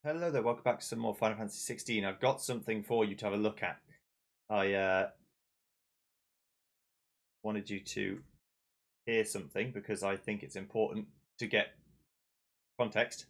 Hello there, welcome back to some more Final Fantasy XVI. I've got something for you to have a look at. I wanted you to hear something because I think it's important to get context.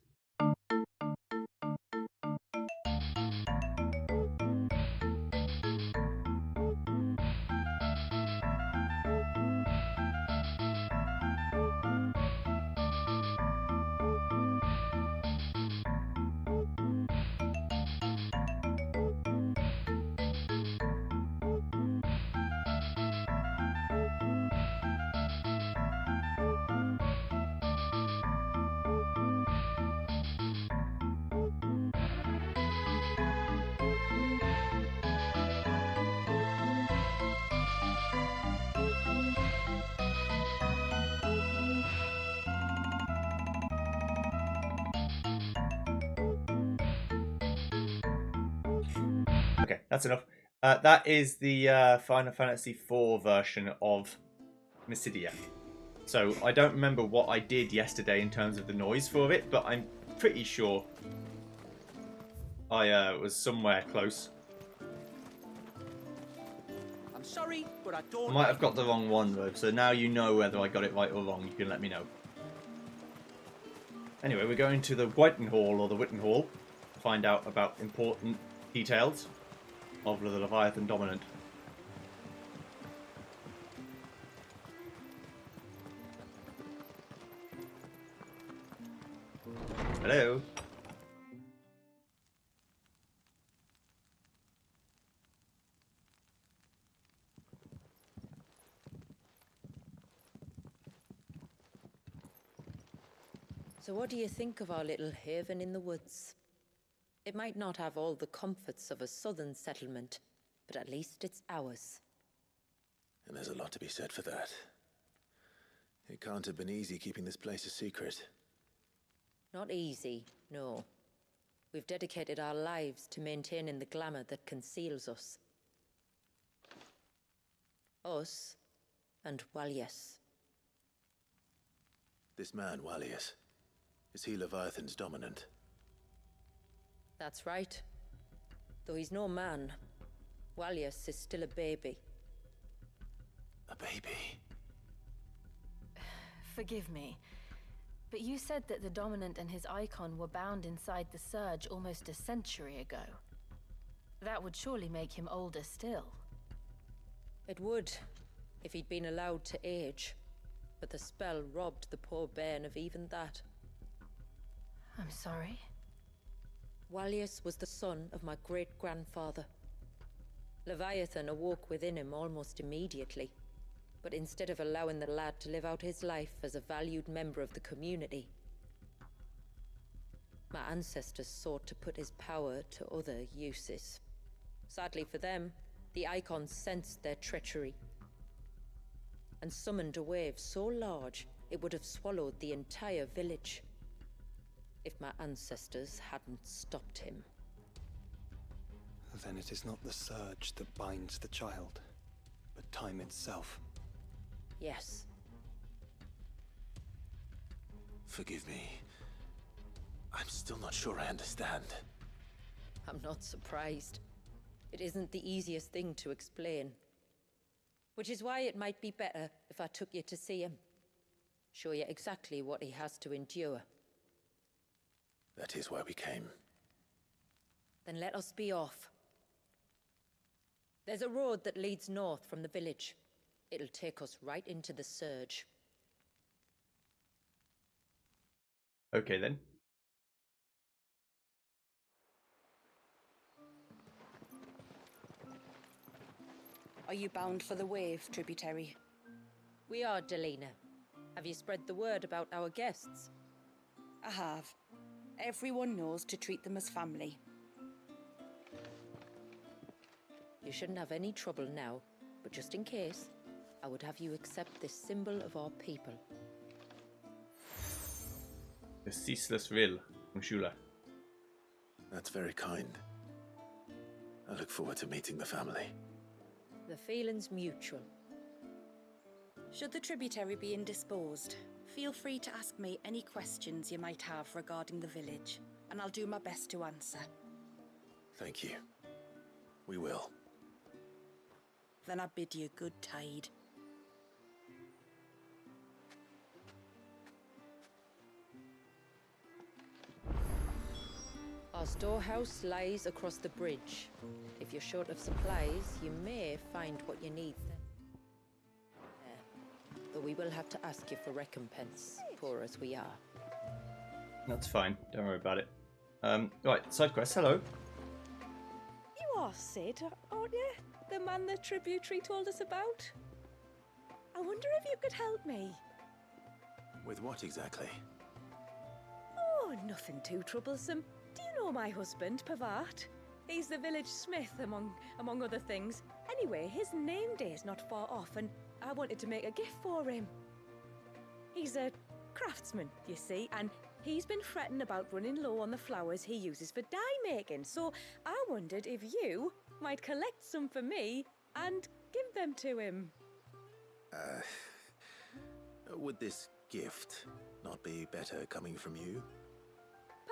Okay, that's enough. That is the Final Fantasy IV version of Mysidia. So I don't remember what I did yesterday in terms of the noise for it, but I'm pretty sure I was somewhere close. I'm sorry, but I I don't. might have got the wrong one though, so now you know whether I got it right or wrong. You can let me know. Anyway, we're going to the Whiten Hall or the Witten Hall to find out about important details of the Leviathan Dominant. Hello. So what do you think of our little haven in the woods? It might not have all the comforts of a southern settlement, but at least it's ours. And there's a lot to be said for that. It can't have been easy keeping this place a secret. Not easy, no. We've dedicated our lives to maintaining the glamour that conceals us. Us and Walias. This man, Walius, is he Leviathan's dominant? That's right. Though he's no man, Walias is still a baby. A baby? Forgive me, but you said that the Dominant and his icon were bound inside the Surge almost a century ago. That would surely make him older still. It would, if he'd been allowed to age. But the spell robbed the poor bairn of even that. I'm sorry? Walius was the son of my great-grandfather. Leviathan awoke within him almost immediately. But instead of allowing the lad to live out his life as a valued member of the community, my ancestors sought to put his power to other uses. Sadly for them, the Icons sensed their treachery and summoned a wave so large it would have swallowed the entire village if my ancestors hadn't stopped him. Then it is not the surge that binds the child, but time itself. Yes. Forgive me. I'm still not sure I understand. I'm not surprised. It isn't the easiest thing to explain. Which is why it might be better if I took you to see him. Show you exactly what he has to endure. That is why we came. Then let us be off. There's a road that leads north from the village. It'll take us right into the Surge. Okay then. Are you bound for the Wave, tributary? We are, Delina. Have you spread the word about our guests? I have. Everyone knows to treat them as family. You shouldn't have any trouble now, but just in case, I would have you accept this symbol of our people. The ceaseless rill from Shula. That's very kind. I look forward to meeting the family. The feeling's mutual. Should the tributary be indisposed, feel free to ask me any questions you might have regarding the village. and I'll do my best to answer. Thank you. We will. Then I bid you good tide. Our storehouse lies across the bridge. If you're short of supplies, you may find what you need there. Though we will have to ask you for recompense, poor as we are. That's fine. Don't worry about it. Right, side quest. Hello. You are Sid, aren't you? The man the tributary told us about? I wonder if you could help me. With what exactly? Oh, nothing too troublesome. Do you know my husband, Pavat? He's the village smith, among other things. Anyway, his name day's not far off, and I wanted to make a gift for him. He's a craftsman, you see, and he's been fretting about running low on the flowers he uses for dye making, so I wondered if you might collect some for me and give them to him. Would this gift not be better coming from you?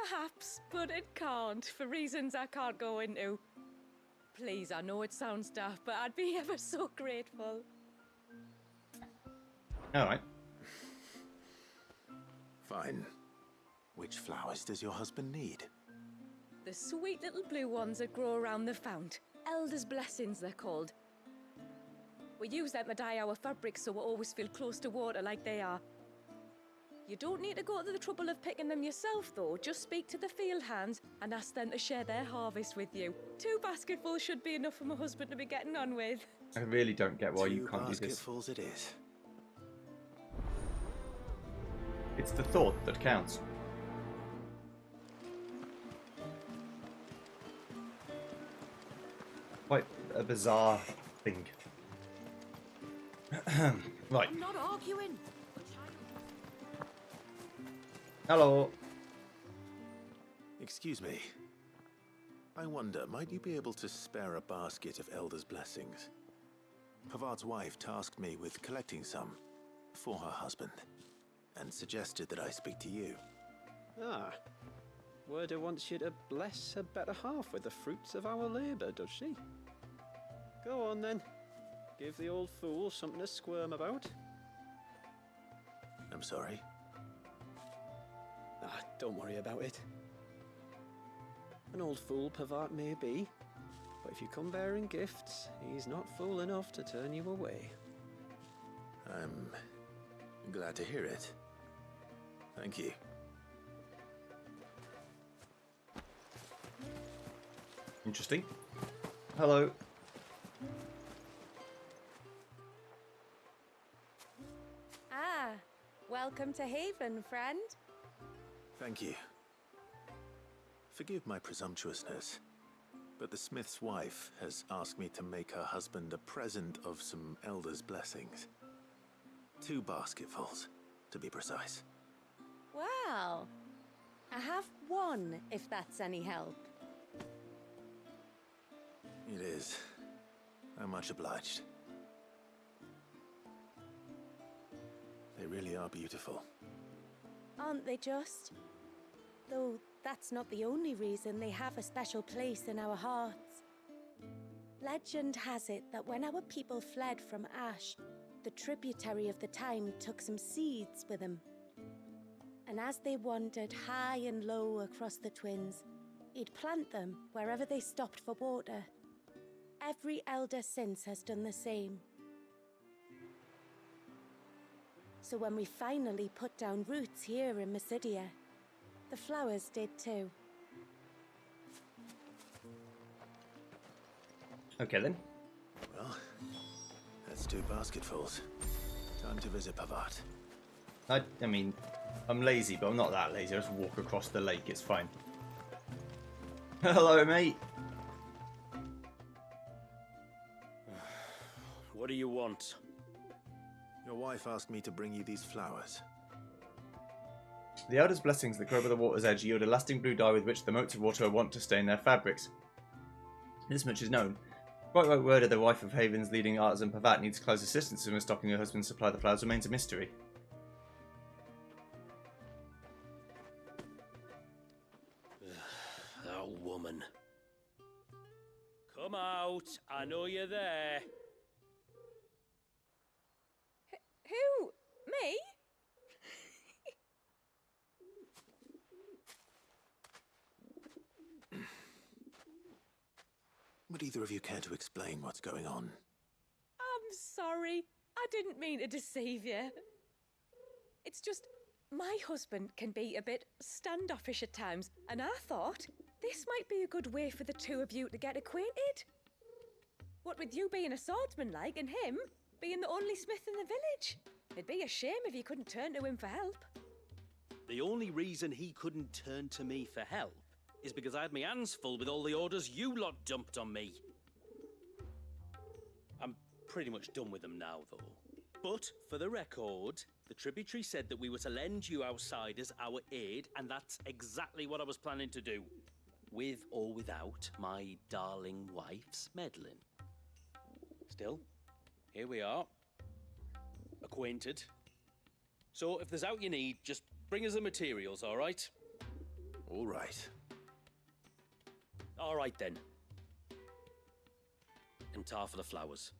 Perhaps, but it can't, for reasons I can't go into. Please, I know it sounds daft, but I'd be ever so grateful. Alright. Fine. Which flowers does your husband need? The sweet little blue ones that grow around the fount. Elder's blessings, they're called. We use them to dye our fabrics so we always feel close to water like they are. You don't need to go to the trouble of picking them yourself, though. Just speak to the field hands and ask them to share their harvest with you. 2 basketfuls should be enough for my husband to be getting on with. I really don't get why you can't do this. 2 basketfuls it is. It's the thought that counts. Quite a bizarre thing. Right. I'm not arguing. Hello. Excuse me. I wonder, might you be able to spare a basket of Elder's blessings? Pavart's wife tasked me with collecting some for her husband, and suggested that I speak to you. Ah. Werda wants you to bless her better half with the fruits of our labour, does she? Go on then. Give the old fool something to squirm about. I'm sorry. Ah, don't worry about it. An old fool Pavart may be, but if you come bearing gifts, he's not fool enough to turn you away. I'm glad to hear it. Thank you. Interesting. Hello. Ah, welcome to Haven, friend. Thank you. Forgive my presumptuousness, but the smith's wife has asked me to make her husband a present of some Elder's blessings. 2 basketfuls, to be precise. Well, I have 1, if that's any help. It is. I'm much obliged. They really are beautiful. Aren't they just? Though that's not the only reason they have a special place in our hearts. Legend has it that when our people fled from Ash, the tributary of the time took some seeds with them. And as they wandered high and low across the Twins, he'd plant them wherever they stopped for water. Every elder since has done the same. So when we finally put down roots here in Mysidia, the flowers did too. Okay then. Well, that's 2 basketfuls. Time to visit Pavart. I mean, I'm lazy, but I'm not that lazy. I just walk across the lake. It's fine. Hello, mate. What do you want? Your wife asked me to bring you these flowers. The Elder's blessings that grow by the water's edge yield a lasting blue dye with which the motes of water are wont to stain their fabrics. This much is known. Quite right word of the wife of Haven's leading artisan Pavat needs close assistance in stocking her husband's supply of the flowers remains a mystery. woman. Come out, I know you're there. Who? Me? Would either of you care to explain what's going on? I'm sorry. I didn't mean to deceive you. It's just, my husband can be a bit standoffish at times, and I thought this might be a good way for the two of you to get acquainted. What with you being a swordsman like, and him being the only smith in the village. It'd be a shame if you couldn't turn to him for help. The only reason he couldn't turn to me for help is because I had my hands full with all the orders you lot dumped on me. I'm pretty much done with them now, though. But, for the record, the tributary said that we were to lend you outsiders our aid, and that's exactly what I was planning to do. With or without my darling wife's meddling. Still, here we are. Acquainted. So, if there's out you need, just bring us the materials, all right? All right. All right, then. And tar for the flowers.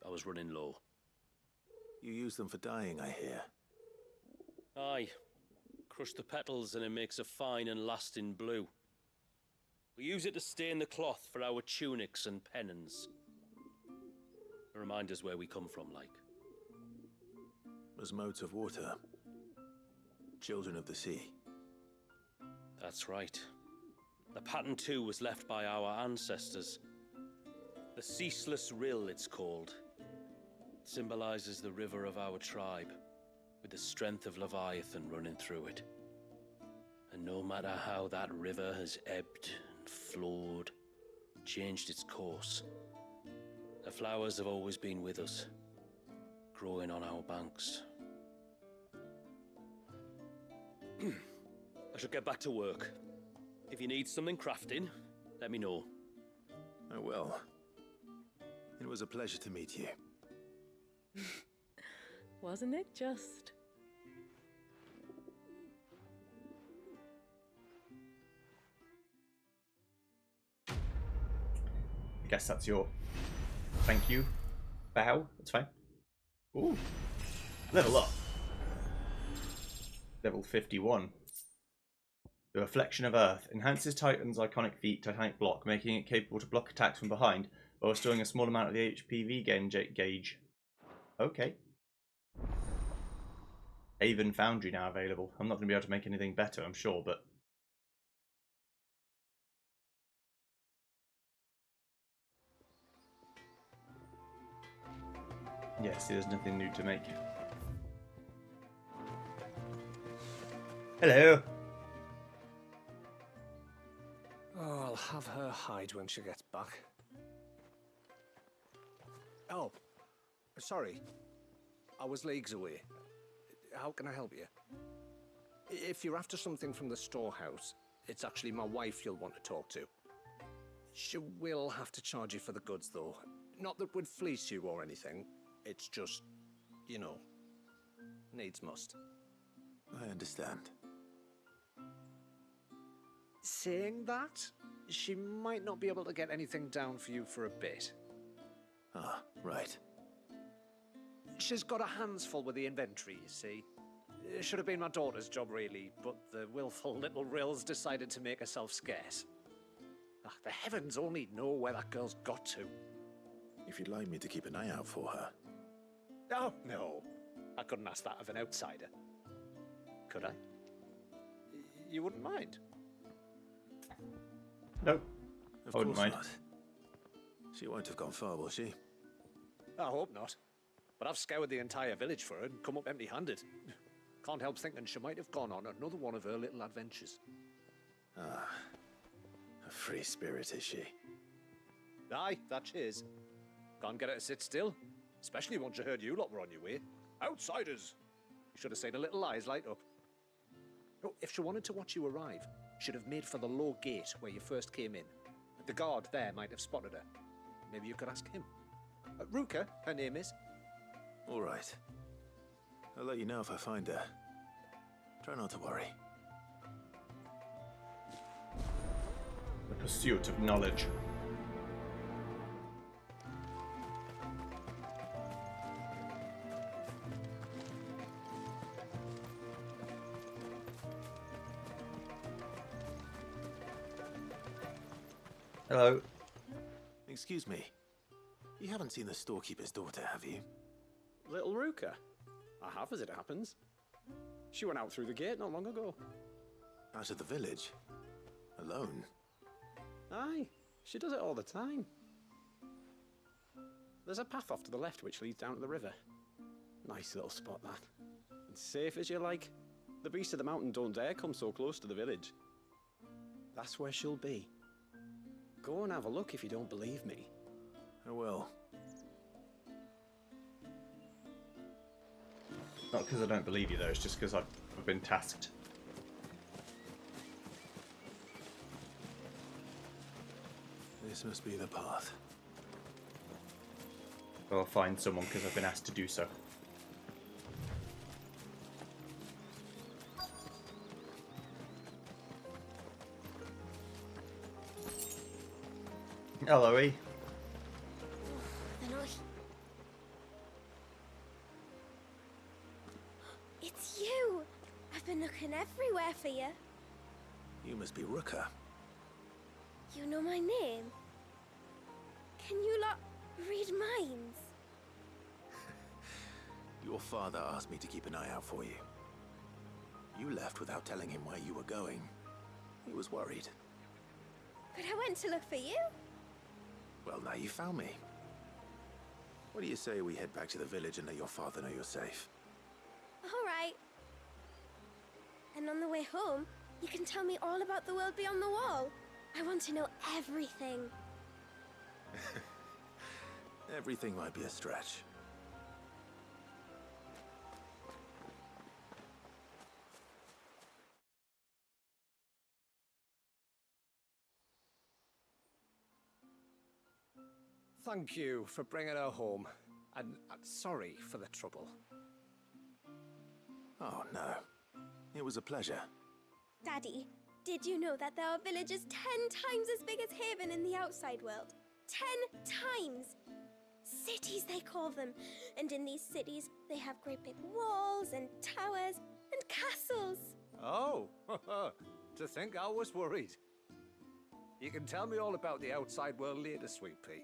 I was running low. You use them for dyeing, I hear. Aye. Crush the petals and it makes a fine and lasting blue. We use it to stain the cloth for our tunics and pennons. Remind us where we come from, like. As modes of water. Children of the sea. That's right. The pattern too was left by our ancestors. The Ceaseless Rill, it's called. It symbolizes the river of our tribe, with the strength of Leviathan running through it. And no matter how that river has ebbed and flowed, changed its course, the flowers have always been with us, growing on our banks. I should get back to work. If you need something crafting, let me know. I will. It was a pleasure to meet you. Wasn't it just? I guess that's your thank you bow. That's fine. Ooh. Level up. Level 51. The Reflection of Earth enhances Titan's iconic feat, Titanic Block, making it capable to block attacks from behind while restoring a small amount of the HPV gauge. Okay. Haven Foundry now available. I'm not going to be able to make anything better, I'm sure, but... yes, there's nothing new to make. Hello! Oh, I'll have her hide when she gets back. Oh, sorry. I was leagues away. How can I help you? If you're after something from the storehouse, it's actually my wife you'll want to talk to. She will have to charge you for the goods, though. Not that we'd fleece you or anything. It's just, you know, needs must. I understand. Saying that, she might not be able to get anything down for you for a bit. Ah, right. She's got her hands full with the inventory, you see. It should have been my daughter's job, really, but the willful little Rills decided to make herself scarce. Ah, the heavens only know where that girl's got to. If you'd like me to keep an eye out for her. Oh, no. I couldn't ask that of an outsider. Could I? You wouldn't mind? No, Of I wouldn't course mind. not. She won't have gone far, will she? I hope not. But I've scoured the entire village for her and come up empty-handed. Can't help thinking she might have gone on another one of her little adventures. Ah, a free spirit is she? Aye, that she is. Can't get her to sit still, especially once you heard you lot were on your way. Outsiders! You should have seen her little eyes light up. Oh, if she wanted to watch you arrive, she'd have made for the low gate where you first came in. The guard there might have spotted her. Maybe you could ask him. Ruka, her name is. All right. I'll let you know if I find her. Try not to worry. pursuit of knowledge. Hello. Excuse me. You haven't seen the storekeeper's daughter, have you? Little Ruka? I have, as it happens. She went out through the gate not long ago. Out of the village? Alone? Aye, she does it all the time. There's a path off to the left which leads down to the river. Nice little spot, that. And safe as you like. The beasts of the mountain don't dare come so close to the village. That's where she'll be. Go and have a look if you don't believe me. I will. Not because I don't believe you, though. It's just because I've been tasked. This must be the path. Or I'll find someone because I've been asked to do so. Hello, E. It's you! I've been looking everywhere for you. You must be Ruka. You know my name? Can you lot read minds? Your father asked me to keep an eye out for you. You left without telling him where you were going. He was worried. But I went to look for you. Well, now you found me. What do you say we head back to the village and let your father know you're safe? All right. And on the way home, you can tell me all about the world beyond the wall. I want to know everything. Everything might be a stretch. Thank you for bringing her home. And sorry for the trouble. Oh, no. It was a pleasure. Daddy, did you know that there are villages 10 times as big as Haven in the outside world? 10 times! Cities, they call them. And in these cities, they have great big walls and towers and castles. Oh, to think I was worried. You can tell me all about the outside world later, Sweet Pea.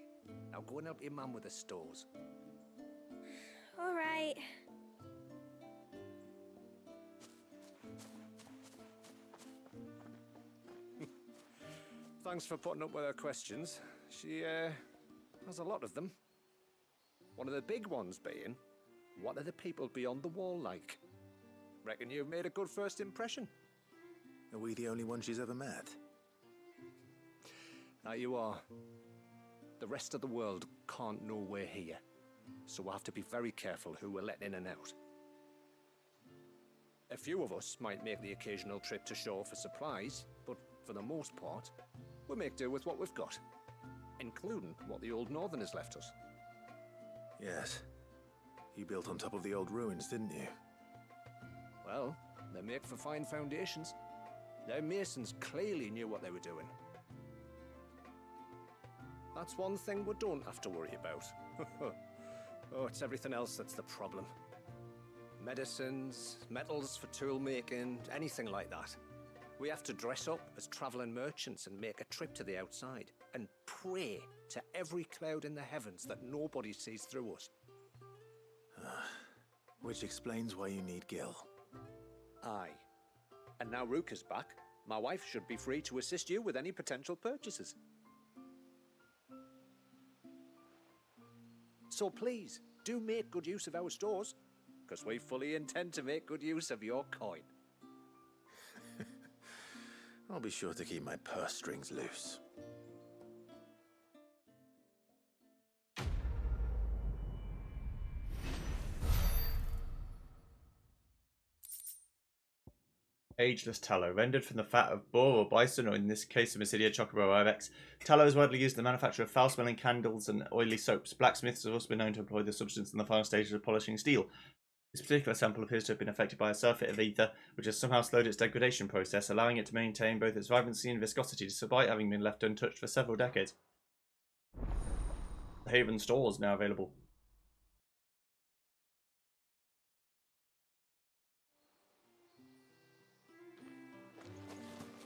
Now go and help your mum with the stores. All right. Thanks for putting up with her questions. She, has a lot of them. One of the big ones being, what are the people beyond the wall like? Reckon you've made a good first impression. Are we the only one she's ever met? Now you are. The rest of the world can't know we're here, so we'll have to be very careful who we're letting in and out. A few of us might make the occasional trip to shore for supplies, but for the most part, we'll make do with what we've got, including what the old Northerners left us. Yes. You built on top of the old ruins, didn't you? Well, they make for fine foundations. Their masons clearly knew what they were doing. That's one thing we don't have to worry about. Oh, it's everything else that's the problem. Medicines, metals for tool making, anything like that. We have to dress up as traveling merchants and make a trip to the outside and pray to every cloud in the heavens that nobody sees through us. Which explains why you need Gil. Aye. And now Ruka's back, my wife should be free to assist you with any potential purchases. So please, do make good use of our stores, because we fully intend to make good use of your coin. I'll be sure to keep my purse strings loose. Ageless tallow, rendered from the fat of boar or bison, or in this case of Mysidia, chocobo ibex. Tallow is widely used in the manufacture of foul-smelling candles and oily soaps. Blacksmiths have also been known to employ the substance in the final stages of polishing steel. This particular sample appears to have been affected by a surfeit of ether, which has somehow slowed its degradation process, allowing it to maintain both its vibrancy and viscosity despite having been left untouched for several decades. The Haven store is now available.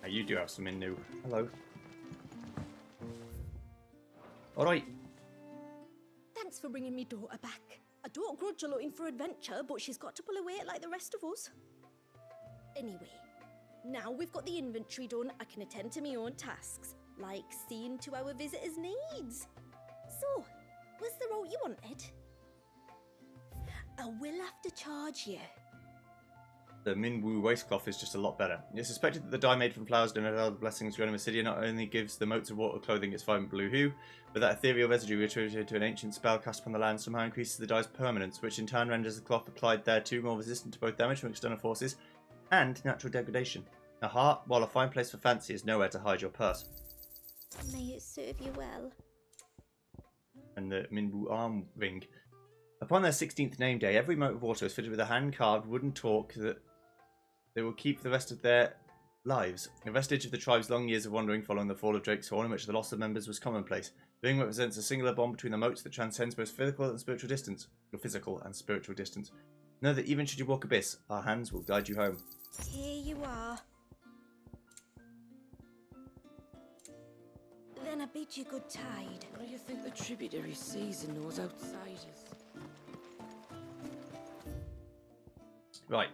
Now you do have something new. Hello. Alright. Thanks for bringing me daughter back. I don't grudge her looking for adventure, but she's got to pull her weight like the rest of us. Anyway, now we've got the inventory done, I can attend to my own tasks, like seeing to our visitors' needs. So, was the route you wanted? I will have to charge you. The Minwu waistcloth is just a lot better. It's suspected that the dye made from flowers denoted by the blessings grown in Mysidia not only gives the motes of water clothing its vibrant blue hue, but that ethereal residue attributed to an ancient spell cast upon the land somehow increases the dye's permanence, which in turn renders the cloth applied thereto more resistant to both damage from external forces and natural degradation. A heart, while a fine place for fancy, is nowhere to hide your purse. May it serve you well. And the Minwu arm ring. Upon their 16th name day, every mote of water is fitted with a hand-carved wooden torque that they will keep the rest of their lives. A vestige of the tribe's long years of wandering following the fall of Drake's Horn, in which the loss of members was commonplace. The ring represents a singular bond between the motes that transcends both physical and spiritual distance. Know that even should you walk abyss, our hands will guide you home. Here you are. Then I bid you good tide. What do you think the tributary sees in those outsiders? Right.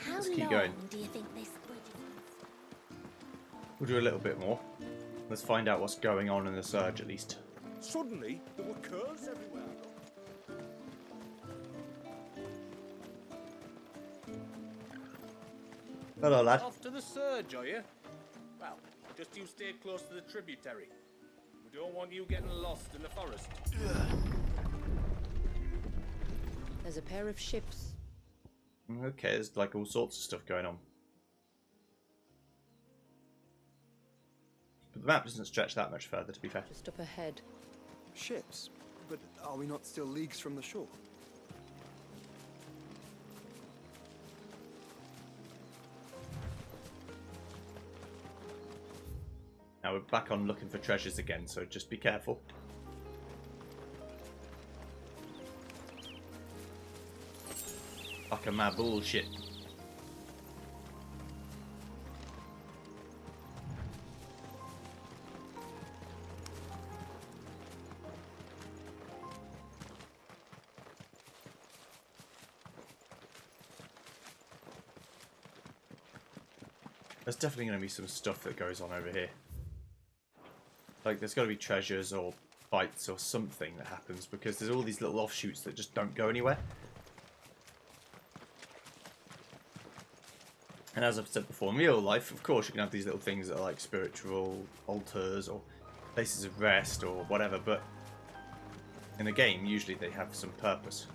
How Let's keep long going. do you think this bridge We'll do a little bit more. Let's find out what's going on in the surge at least. Suddenly, there were curves everywhere. Hello, lad. Off to the surge, are you? Well, just you stay close to the tributary. We don't want you getting lost in the forest. There's a pair of ships. Okay, there's like all sorts of stuff going on. But the map doesn't stretch that much further, to be fair. Just up ahead. Ships? But are we not still leagues from the shore? Now we're back on looking for treasures again, so just be careful. Fucking mad bullshit. There's definitely going to be some stuff that goes on over here. Like, there's got to be treasures or fights or something that happens, because there's all these little offshoots that just don't go anywhere. And as I've said before, in real life, of course, you can have these little things that are like spiritual altars or places of rest or whatever, but in the game, usually they have some purpose.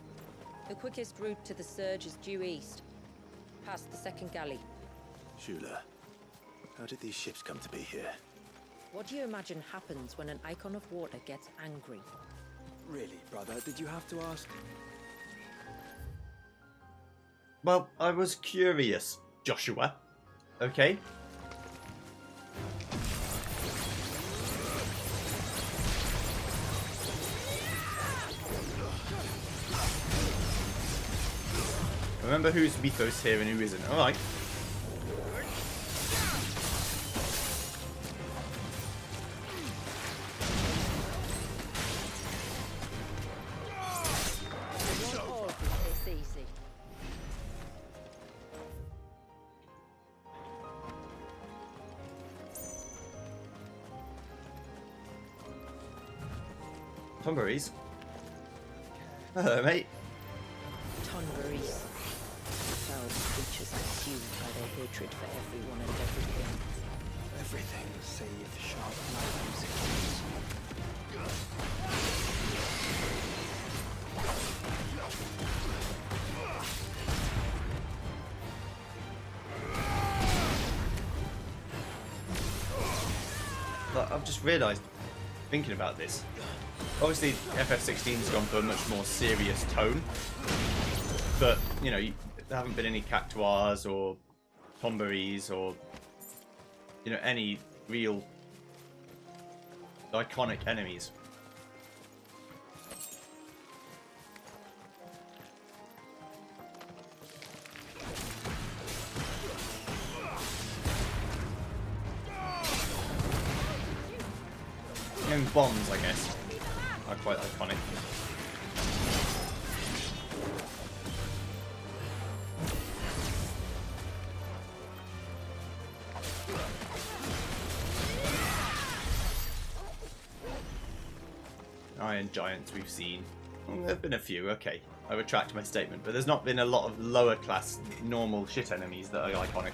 The quickest route to the surge is due east, past the second galley. Shula, how did these ships come to be here? What do you imagine happens when an icon of water gets angry? Really, brother? Did you have to ask? Well, I was curious, Joshua. Okay. Remember who's mythos here and who isn't. Alright. Tonberries. Hello, mate. Tonberries. Foul creatures consumed by their hatred for everyone and everything. Everything save sharp knives. Look, I've just realised, thinking about this, obviously FF16's gone for a much more serious tone. but you know, there haven't been any cactuars or tomberries or you know any real iconic enemies. And bombs, I guess, are quite iconic. Iron giants we've seen. There have been a few, okay. I retract my statement, but there's not been a lot of lower class, normal shit enemies that are iconic.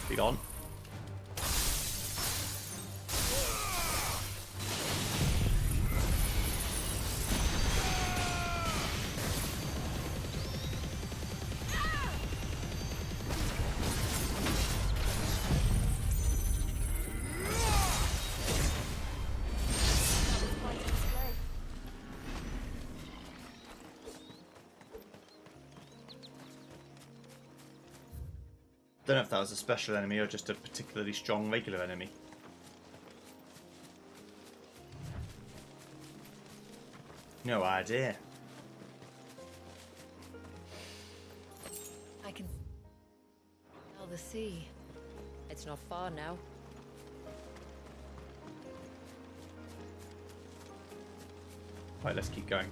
Lead on. Don't know if that was a special enemy or just a particularly strong regular enemy. No idea. I can smell the sea. It's not far now. Right, let's keep going.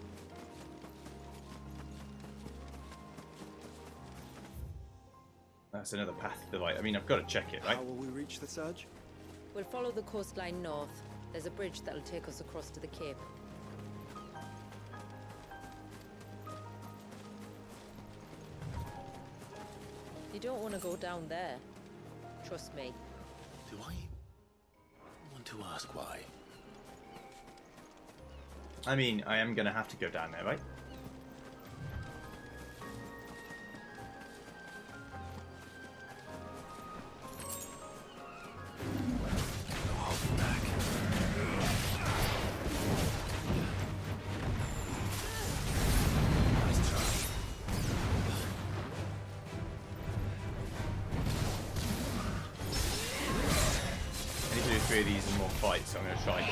That's another path to the light. I mean, I've got to check it, right? How will we reach the surge? We'll follow the coastline north. There's a bridge that'll take us across to the cape. You don't want to go down there. Trust me. Do I want to ask why? I mean, I am going to have to go down there, right? Three of these and more fights, so I'm going to try.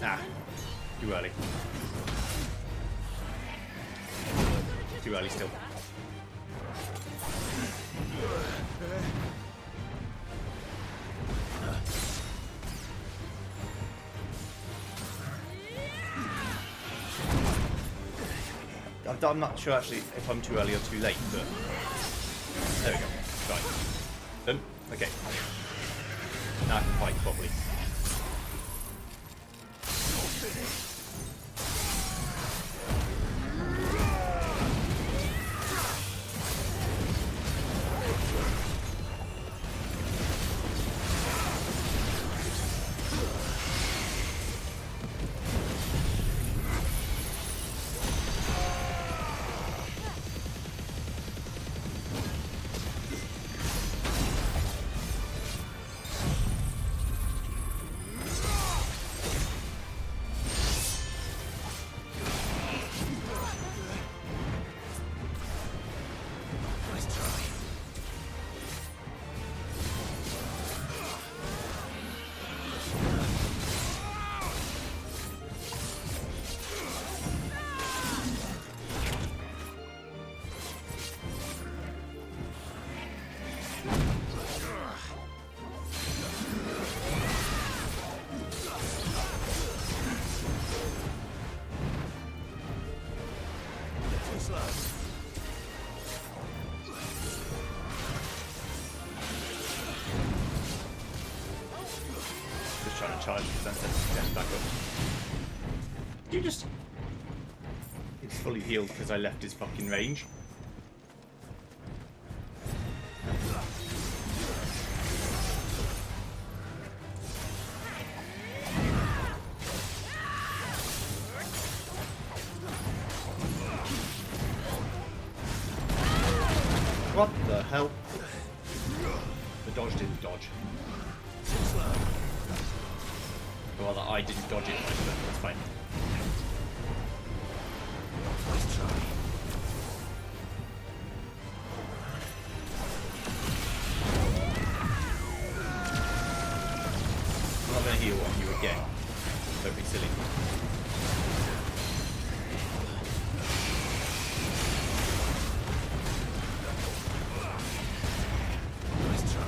Ah, too early. Too early still. I'm not sure actually if I'm too early or too late, but there we go. Right. Done. Okay. Now I can fight properly. Just trying to charge the sunset to get back up. You just... It's fully healed because I left his fucking range. What the hell? The dodge didn't dodge. Well, that I didn't dodge it, but that's fine. Let's try. I'm not going to heal on you again. Don't be silly. Let's try.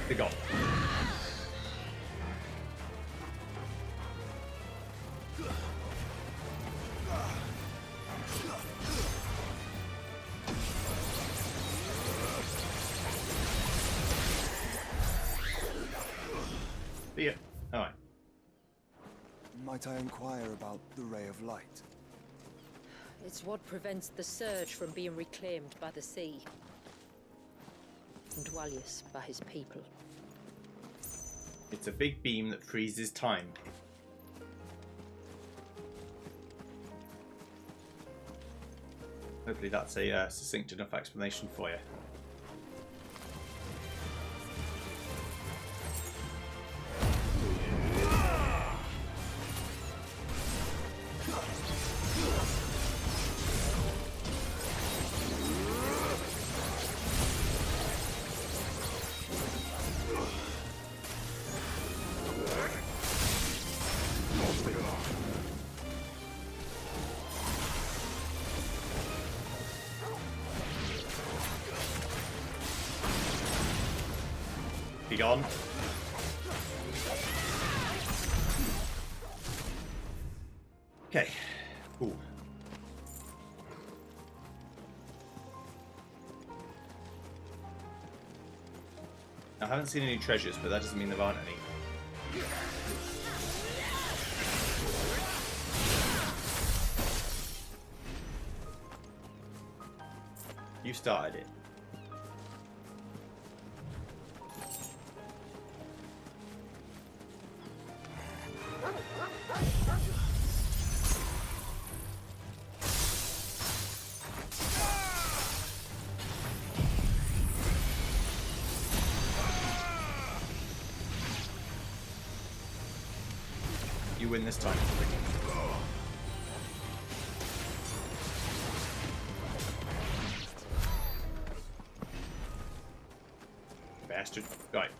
Be gone. See ya. Alright. Might I inquire about the ray of light? It's what prevents the surge from being reclaimed by the sea. And Dwalius by his people. It's a big beam that freezes time. Hopefully that's a succinct enough explanation for you. Be gone. Okay. Ooh. I haven't seen any treasures, but that doesn't mean there aren't any. You started it. You win this time. Bastard. Right.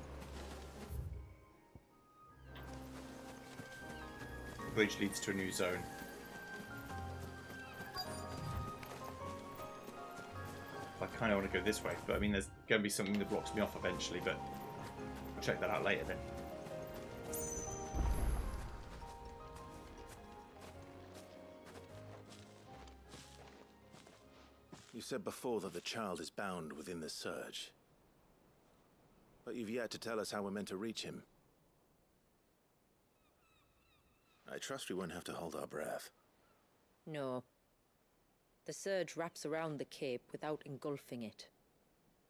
The bridge leads to a new zone. I kind of want to go this way, but I mean there's going to be something that blocks me off eventually, but I'll check that out later then. You said before that the child is bound within the surge. But you've yet to tell us how we're meant to reach him. I trust we won't have to hold our breath. No. The surge wraps around the cape without engulfing it.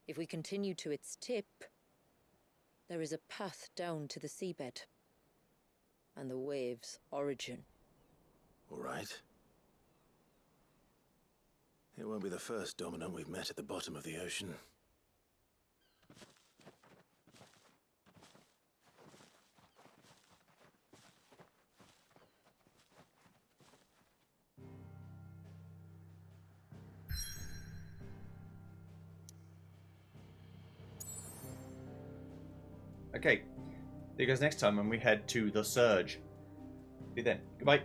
If we continue to its tip, there is a path down to the seabed. And the wave's origin. All right. It won't be the first dominant we've met at the bottom of the ocean. Okay. See you guys next time when we head to the Surge. See you then. Goodbye.